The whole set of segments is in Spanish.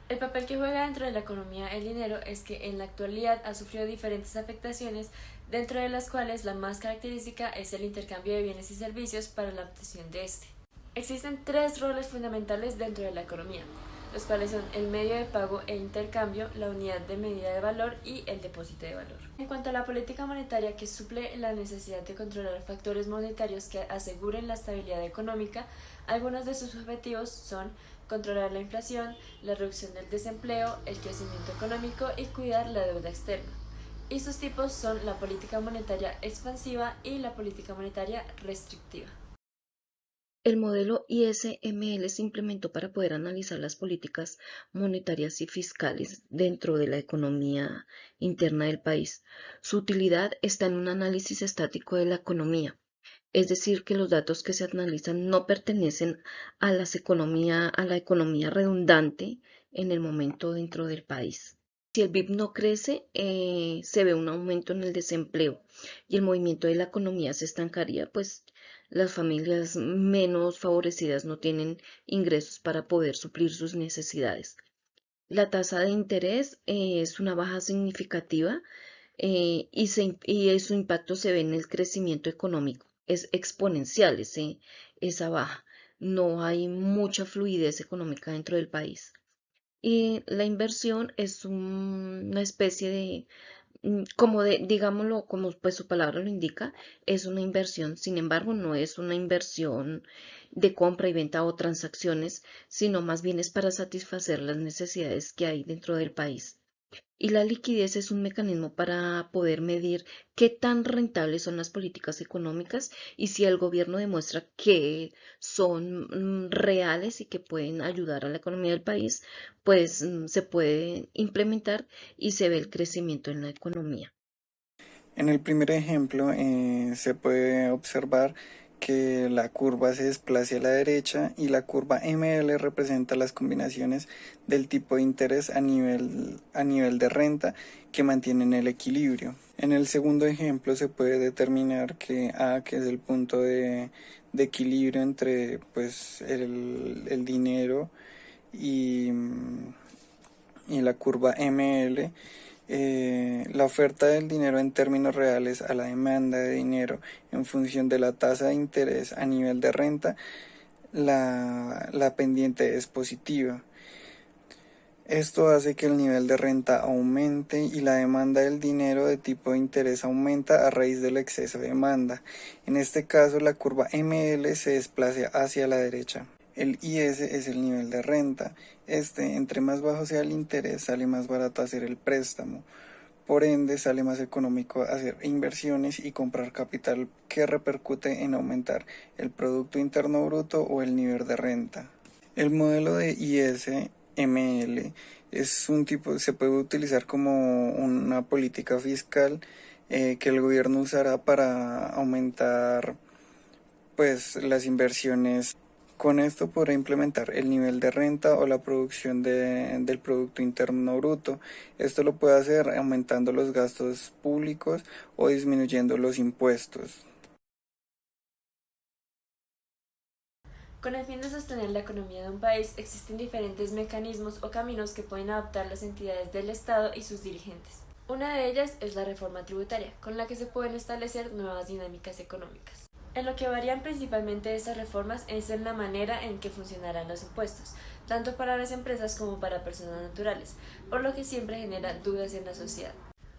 El papel que juega dentro de la economía el dinero es que en la actualidad ha sufrido diferentes afectaciones, dentro de las cuales la más característica es el intercambio de bienes y servicios para la obtención de este. Existen tres roles fundamentales dentro de la economía, los cuales son el medio de pago e intercambio, la unidad de medida de valor y el depósito de valor. En cuanto a la política monetaria, que suple la necesidad de controlar factores monetarios que aseguren la estabilidad económica, algunos de sus objetivos son controlar la inflación, la reducción del desempleo, el crecimiento económico y cuidar la deuda externa. Y sus tipos son la política monetaria expansiva y la política monetaria restrictiva. El modelo ISML se implementó para poder analizar las políticas monetarias y fiscales dentro de la economía interna del país. Su utilidad está en un análisis estático de la economía, es decir, que los datos que se analizan no pertenecen a la economía redundante en el momento dentro del país. Si el BIP no crece, se ve un aumento en el desempleo y el movimiento de la economía se estancaría, pues las familias menos favorecidas no tienen ingresos para poder suplir sus necesidades. La tasa de interés es una baja significativa y su impacto se ve en el crecimiento económico. Es exponencial esa baja. No hay mucha fluidez económica dentro del país. Y la inversión es una especie de, digámoslo, como pues su palabra lo indica, es una inversión. Sin embargo, no es una inversión de compra y venta o transacciones, sino más bien es para satisfacer las necesidades que hay dentro del país. Y la liquidez es un mecanismo para poder medir qué tan rentables son las políticas económicas y si el gobierno demuestra que son reales y que pueden ayudar a la economía del país, pues se puede implementar y se ve el crecimiento en la economía. En el primer ejemplo se puede observar que la curva se desplaza a la derecha y la curva ML representa las combinaciones del tipo de interés a nivel de renta que mantienen el equilibrio. En el segundo ejemplo se puede determinar que A, que es el punto de equilibrio entre pues, el dinero y, y la curva ML, la oferta del dinero en términos reales a la demanda de dinero en función de la tasa de interés a nivel de renta, la pendiente es positiva. Esto hace que el nivel de renta aumente y la demanda del dinero de tipo de interés aumenta a raíz del exceso de demanda. En este caso, la curva ML se desplaza hacia la derecha. El IS es el nivel de renta. Entre más bajo sea el interés, sale más barato hacer el préstamo. Por ende, sale más económico hacer inversiones y comprar capital que repercute en aumentar el Producto Interno Bruto o el nivel de renta. El modelo de ISML es un tipo, se puede utilizar como una política fiscal que el gobierno usará para aumentar pues las inversiones. Con esto podrá implementar el nivel de renta o la producción del Producto Interno Bruto. Esto lo puede hacer aumentando los gastos públicos o disminuyendo los impuestos. Con el fin de sostener la economía de un país, existen diferentes mecanismos o caminos que pueden adoptar las entidades del Estado y sus dirigentes. Una de ellas es la reforma tributaria, con la que se pueden establecer nuevas dinámicas económicas. En lo que varían principalmente estas reformas es en la manera en que funcionarán los impuestos, tanto para las empresas como para personas naturales, por lo que siempre genera dudas en la sociedad.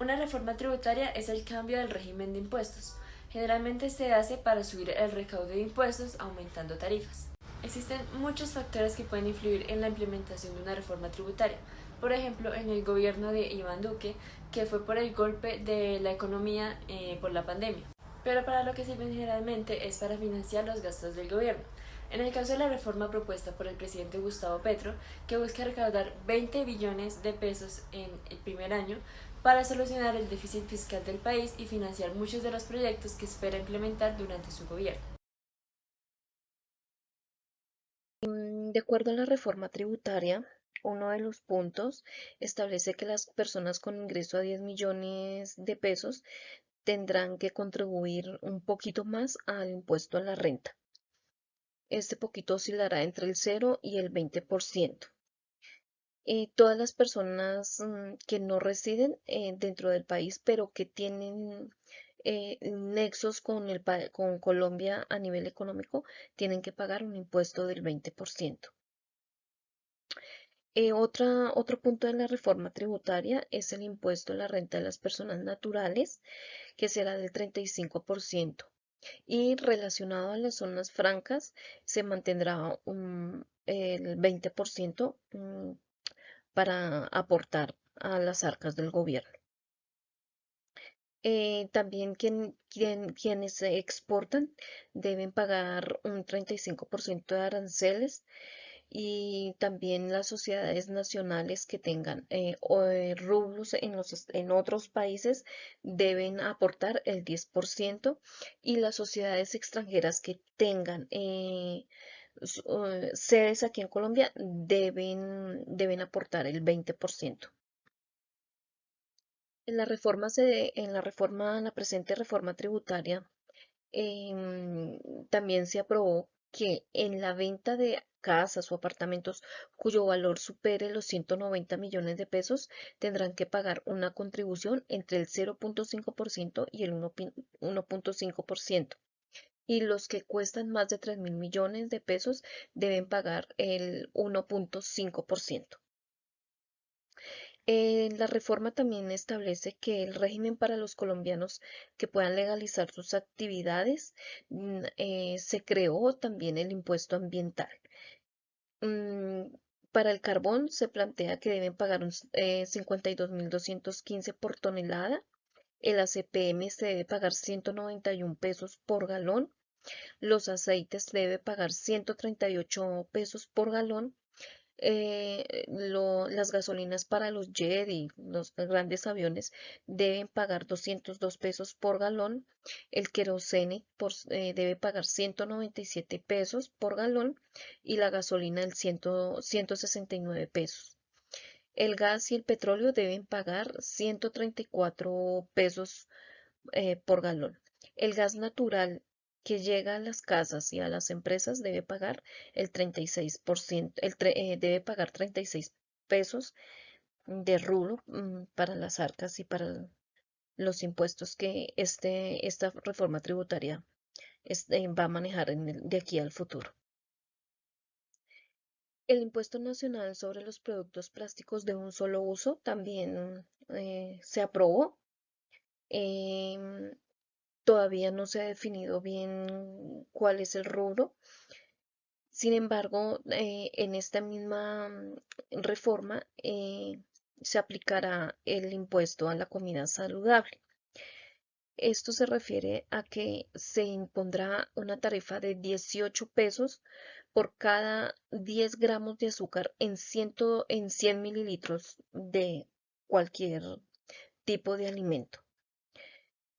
Una reforma tributaria es el cambio del régimen de impuestos. Generalmente se hace para subir el recaudo de impuestos aumentando tarifas. Existen muchos factores que pueden influir en la implementación de una reforma tributaria. Por ejemplo, en el gobierno de Iván Duque, que fue por el golpe de la economía por la pandemia. Pero para lo que sirven generalmente es para financiar los gastos del gobierno. En el caso de la reforma propuesta por el presidente Gustavo Petro, que busca recaudar 20 billones de pesos en el primer año para solucionar el déficit fiscal del país y financiar muchos de los proyectos que espera implementar durante su gobierno. De acuerdo a la reforma tributaria, uno de los puntos establece que las personas con ingreso a 10 millones de pesos tendrán que contribuir un poquito más al impuesto a la renta. Este poquito oscilará entre el 0 y el 20%. Todas las personas que no residen dentro del país, pero que tienen nexos con con Colombia a nivel económico, tienen que pagar un impuesto del 20%. Otro punto de la reforma tributaria es el impuesto a la renta de las personas naturales, que será del 35%. Y relacionado a las zonas francas, se mantendrá el 20% para aportar a las arcas del gobierno. También quienes exportan deben pagar un 35% de aranceles, y también las sociedades nacionales que tengan rublos en otros países deben aportar el 10%, y las sociedades extranjeras que tengan sedes aquí en Colombia deben aportar el 20%. En la presente reforma tributaria, también se aprobó que en la venta de casas o apartamentos cuyo valor supere los 190 millones de pesos, tendrán que pagar una contribución entre el 0,5% y el 1,5%. Y los que cuestan más de 3.000 millones de pesos deben pagar el 1,5%. La reforma también establece que el régimen para los colombianos que puedan legalizar sus actividades, se creó también el impuesto ambiental. Mm, para el carbón se plantea que deben pagar 52.215 por tonelada. El ACPM se debe pagar 191 pesos por galón. Los aceites debe pagar 138 pesos por galón. Las gasolinas para los jet y los grandes aviones deben pagar 202 pesos por galón. El querosene debe pagar 197 pesos por galón, y la gasolina 169 pesos. El gas y el petróleo deben pagar 134 pesos por galón. El gas natural que llega a las casas y a las empresas debe pagar el 36%, debe pagar 36 pesos de rublo para las arcas y para los impuestos que esta reforma tributaria va a manejar de aquí al futuro. El impuesto nacional sobre los productos plásticos de un solo uso también se aprobó. Em, Todavía no se ha definido bien cuál es el rubro. Sin embargo, en esta misma reforma se aplicará el impuesto a la comida saludable. Esto se refiere a que se impondrá una tarifa de 18 pesos por cada 10 gramos de azúcar en 100 mililitros de cualquier tipo de alimento.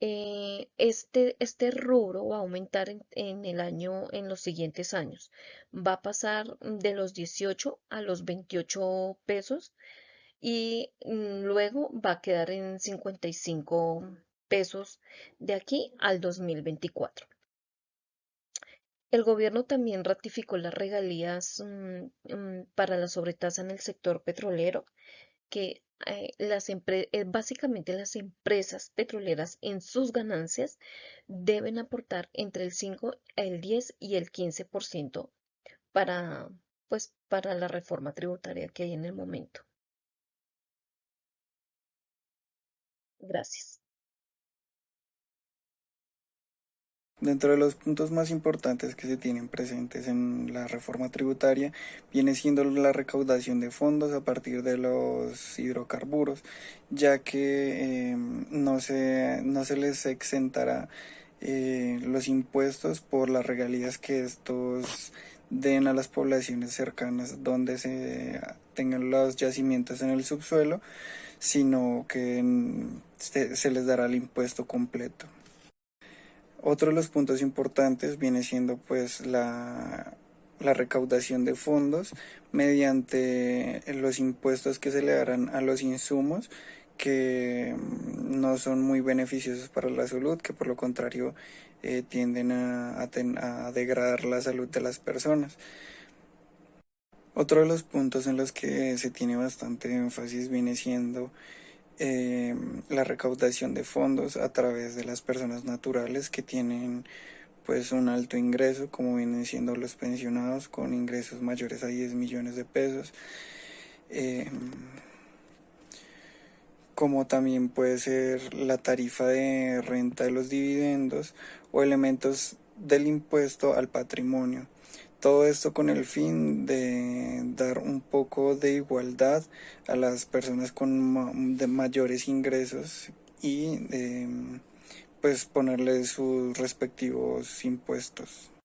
Este rubro va a aumentar en los siguientes años. Va a pasar de los 18 a los 28 pesos, y luego va a quedar en 55 pesos de aquí al 2024. El gobierno también ratificó las regalías para la sobretasa en el sector petrolero, que básicamente las empresas petroleras en sus ganancias deben aportar entre el 5, el 10 y el 15% para, pues, para la reforma tributaria que hay en el momento. Gracias. Dentro de los puntos más importantes que se tienen presentes en la reforma tributaria viene siendo la recaudación de fondos a partir de los hidrocarburos, ya que no se les exentará los impuestos por las regalías que estos den a las poblaciones cercanas donde se tengan los yacimientos en el subsuelo, sino que se les dará el impuesto completo. Otro de los puntos importantes viene siendo pues la recaudación de fondos mediante los impuestos que se le darán a los insumos que no son muy beneficiosos para la salud, que por lo contrario tienden a degradar la salud de las personas. Otro de los puntos en los que se tiene bastante énfasis viene siendo la recaudación de fondos a través de las personas naturales que tienen pues un alto ingreso, como vienen siendo los pensionados con ingresos mayores a 10 millones de pesos, eh, como también puede ser la tarifa de renta de los dividendos o elementos del impuesto al patrimonio. Todo esto con el fin de dar un poco de igualdad a las personas con de mayores ingresos y de pues ponerle sus respectivos impuestos.